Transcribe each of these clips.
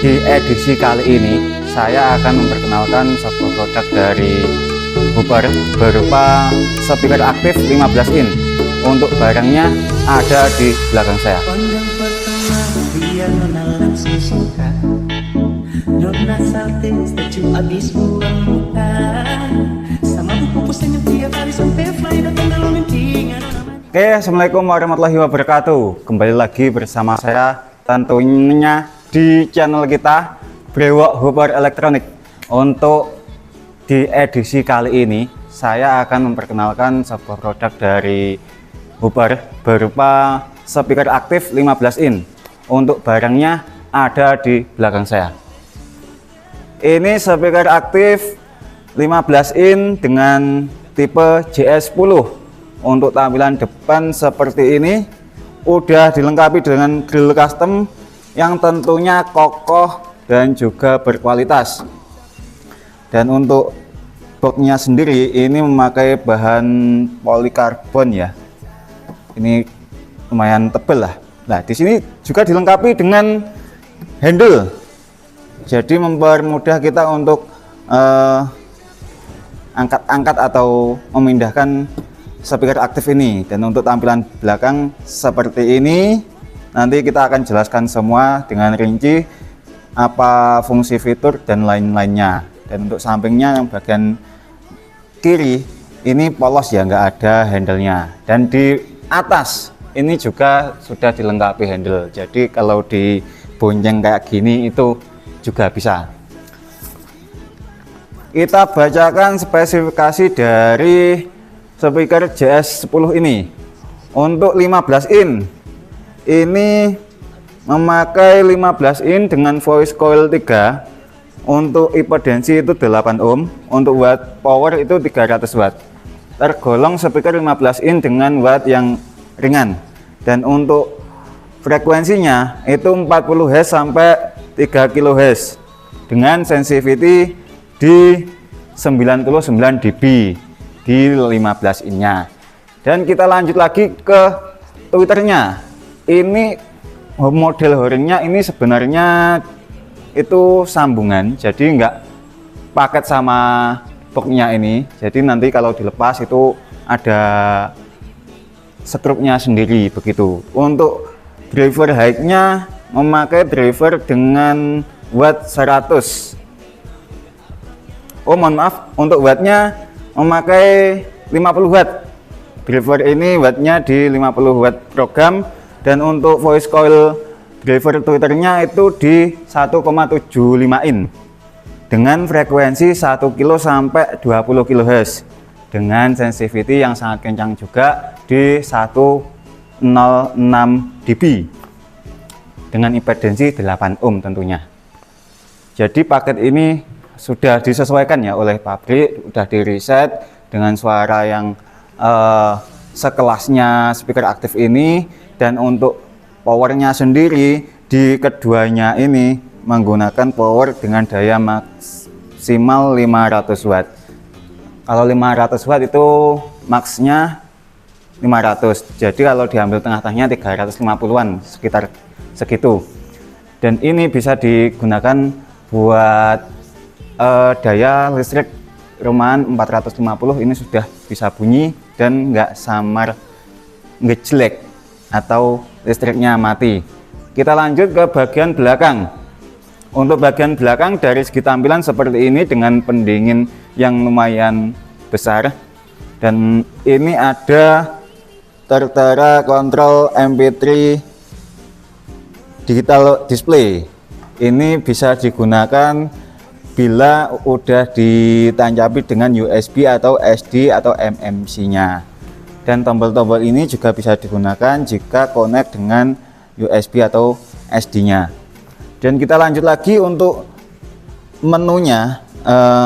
Di edisi kali ini saya akan memperkenalkan sebuah produk dari Hooper berupa speaker aktif 15 in. Untuk barangnya ada di belakang saya. Pandang pertama dia nona langsung suka, nona salting statue abis buang muka, sama buku pusannya tiap hari sampai fly datang dalam mimpi. Oke, assalamualaikum warahmatullahi wabarakatuh. Kembali lagi bersama saya tentunya di channel kita Brewok Hooper Elektronik. Untuk di edisi kali ini saya akan memperkenalkan sebuah produk dari Hooper berupa speaker aktif 15 in. Untuk barangnya ada di belakang saya. Ini speaker aktif 15 in dengan tipe JS10. Untuk tampilan depan seperti ini, udah dilengkapi dengan grill custom yang tentunya kokoh dan juga berkualitas. Dan untuk boxnya sendiri ini memakai bahan polikarbon ya. Ini lumayan tebal lah. Nah, di sini juga dilengkapi dengan handle. Jadi mempermudah kita untuk angkat-angkat atau memindahkan speaker aktif ini. Dan untuk tampilan belakang seperti ini, nanti kita akan jelaskan semua dengan rinci apa fungsi fitur dan lain-lainnya. Dan untuk sampingnya yang bagian kiri ini polos ya, nggak ada handle-nya. Dan di atas ini juga sudah dilengkapi handle, jadi kalau dibonceng kayak gini itu juga bisa. Kita bacakan spesifikasi dari speaker JS10 ini. Untuk 15 in ini memakai 15 in dengan voice coil 3. Untuk impedansi itu 8 ohm, untuk watt power itu 300 watt. Tergolong speaker 15 in dengan watt yang ringan. Dan untuk frekuensinya itu 40 Hz sampai 3 kHz dengan sensitivity di 99 dB di 15 in-nya. Dan kita lanjut lagi ke tweeternya. Ini model horengnya ini sebenarnya itu sambungan, jadi enggak paket sama boxnya ini. Jadi nanti kalau dilepas itu ada skrupnya sendiri begitu. Untuk driver high-nya memakai driver dengan watt 100. Oh mohon maaf, untuk wattnya memakai 50 watt. Driver ini wattnya di 50 watt program. Dan untuk voice coil driver tweeternya itu di 1,75 in dengan frekuensi 1 kilo sampai 20 kHz dengan sensitivity yang sangat kencang juga di 106 dB dengan impedansi 8 ohm tentunya. Jadi paket ini sudah disesuaikan ya oleh pabrik, sudah di reset dengan suara yang sekelasnya speaker aktif ini. Dan untuk powernya sendiri di keduanya ini menggunakan power dengan daya maksimal 500 watt. Kalau 500 watt itu maksnya 500, jadi kalau diambil tengah-tengahnya 350-an sekitar segitu. Dan ini bisa digunakan buat daya listrik rumahan 450. Ini sudah bisa bunyi dan nggak samar ngejelek atau listriknya mati. Kita lanjut ke bagian belakang. Untuk bagian belakang dari segi tampilan seperti ini dengan pendingin yang lumayan besar. Dan ini ada tertera kontrol MP3 digital display. Ini bisa digunakan bila udah ditancapi dengan USB atau SD atau MMC-nya. Dan tombol-tombol ini juga bisa digunakan jika connect dengan USB atau SD-nya. Dan kita lanjut lagi untuk menunya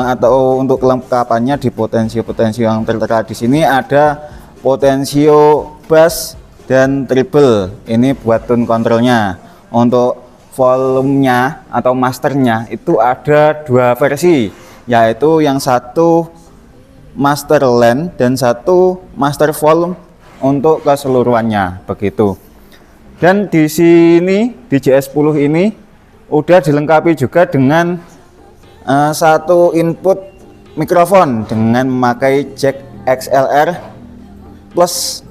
atau untuk kelengkapannya di potensio-potensio yang tertera di sini ada potensio bass dan treble. Ini buat tune controlnya. Untuk volumenya atau masternya itu ada dua versi, yaitu yang satu master land dan satu master volume untuk keseluruhannya begitu. Dan di sini di JS10 ini udah dilengkapi juga dengan satu input mikrofon dengan memakai jack XLR plus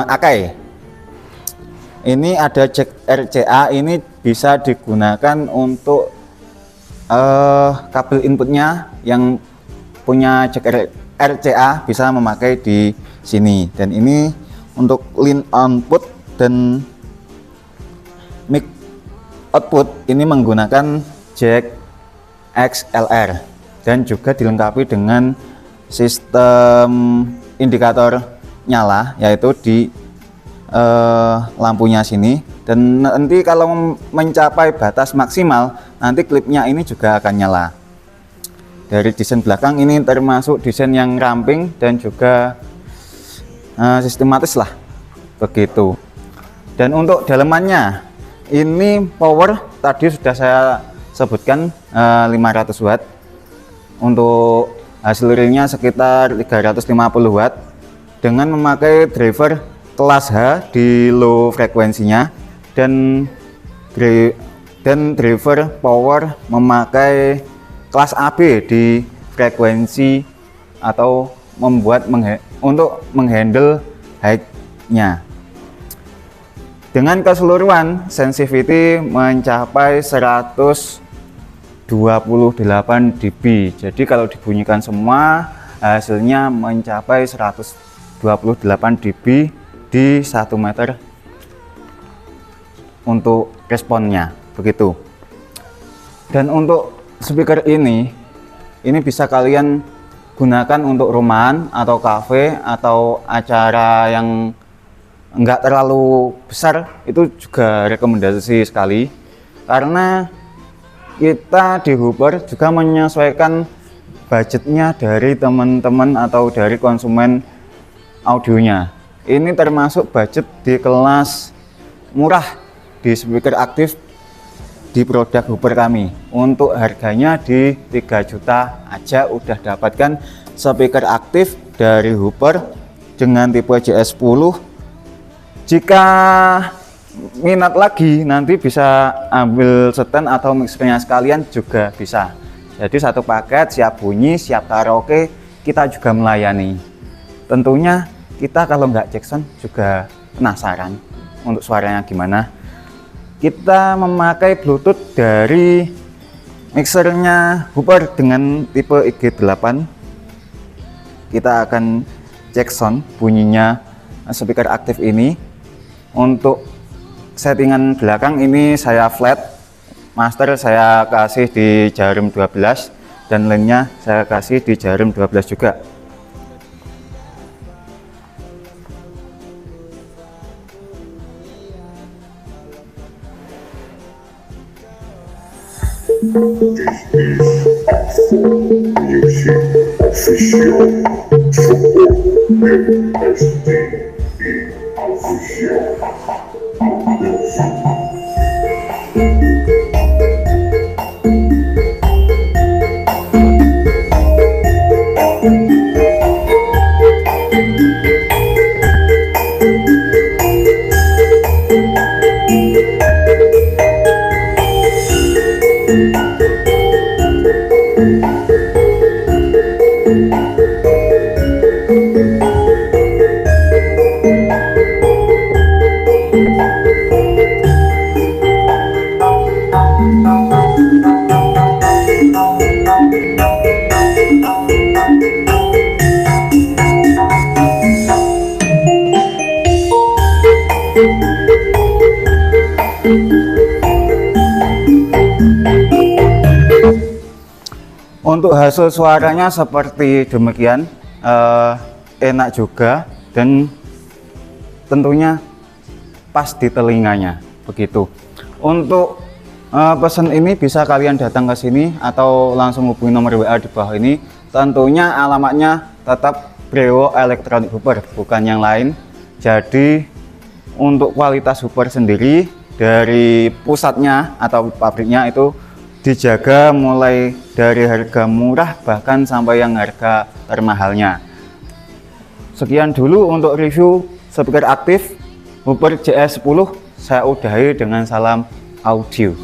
Akai. Ini ada jack RCA, ini bisa digunakan untuk kabel inputnya yang punya jack RCA bisa memakai di sini, dan ini untuk line output dan mic output ini menggunakan jack XLR dan juga dilengkapi dengan sistem indikator nyala, yaitu di lampunya sini, dan nanti kalau mencapai batas maksimal nanti klipnya ini juga akan nyala. Dari desain belakang ini termasuk desain yang ramping dan juga sistematis lah begitu. Dan untuk dalemannya ini power tadi sudah saya sebutkan 500 watt, untuk hasil realnya sekitar 350 watt dengan memakai driver kelas H di low frekuensinya, dan driver power memakai kelas AB di frekuensi atau untuk menghandle high-nya. Dengan keseluruhan sensitivity mencapai 128 dB. Jadi kalau dibunyikan semua hasilnya mencapai 128 dB di 1 meter untuk responnya begitu. Dan untuk speaker ini bisa kalian gunakan untuk rumahan atau cafe atau acara yang enggak terlalu besar, itu juga rekomendasi sekali, karena kita di Hooper juga menyesuaikan budgetnya dari teman-teman atau dari konsumen audionya. Ini termasuk budget di kelas murah di speaker aktif di produk Hooper kami. Untuk harganya di 3 juta aja udah dapatkan speaker aktif dari Hooper dengan tipe JS10. Jika minat lagi nanti bisa ambil stand atau mixernya sekalian juga bisa. Jadi satu paket, siap bunyi, siap karaoke, kita juga melayani. Tentunya kita kalau nggak Jackson juga penasaran untuk suaranya gimana. Kita memakai Bluetooth dari mixernya Hooper dengan tipe IG8. Kita akan cek sound bunyinya speaker aktif ini. Untuk settingan belakang ini saya flat, master saya kasih di jarum 12 dan lainnya saya kasih di jarum 12 juga. Music official support MSTE official. Untuk hasil suaranya seperti demikian, enak juga dan tentunya pas di telinganya begitu. Untuk pesan ini bisa kalian datang ke sini atau langsung hubungi nomor WA di bawah ini. Tentunya alamatnya tetap Brewo Electronic Hooper, bukan yang lain. Jadi untuk kualitas Hooper sendiri dari pusatnya atau pabriknya itu dijaga mulai dari harga murah bahkan sampai yang harga termahalnya. Sekian dulu untuk review speaker aktif Hooper JS10. Saya udahi dengan salam audio.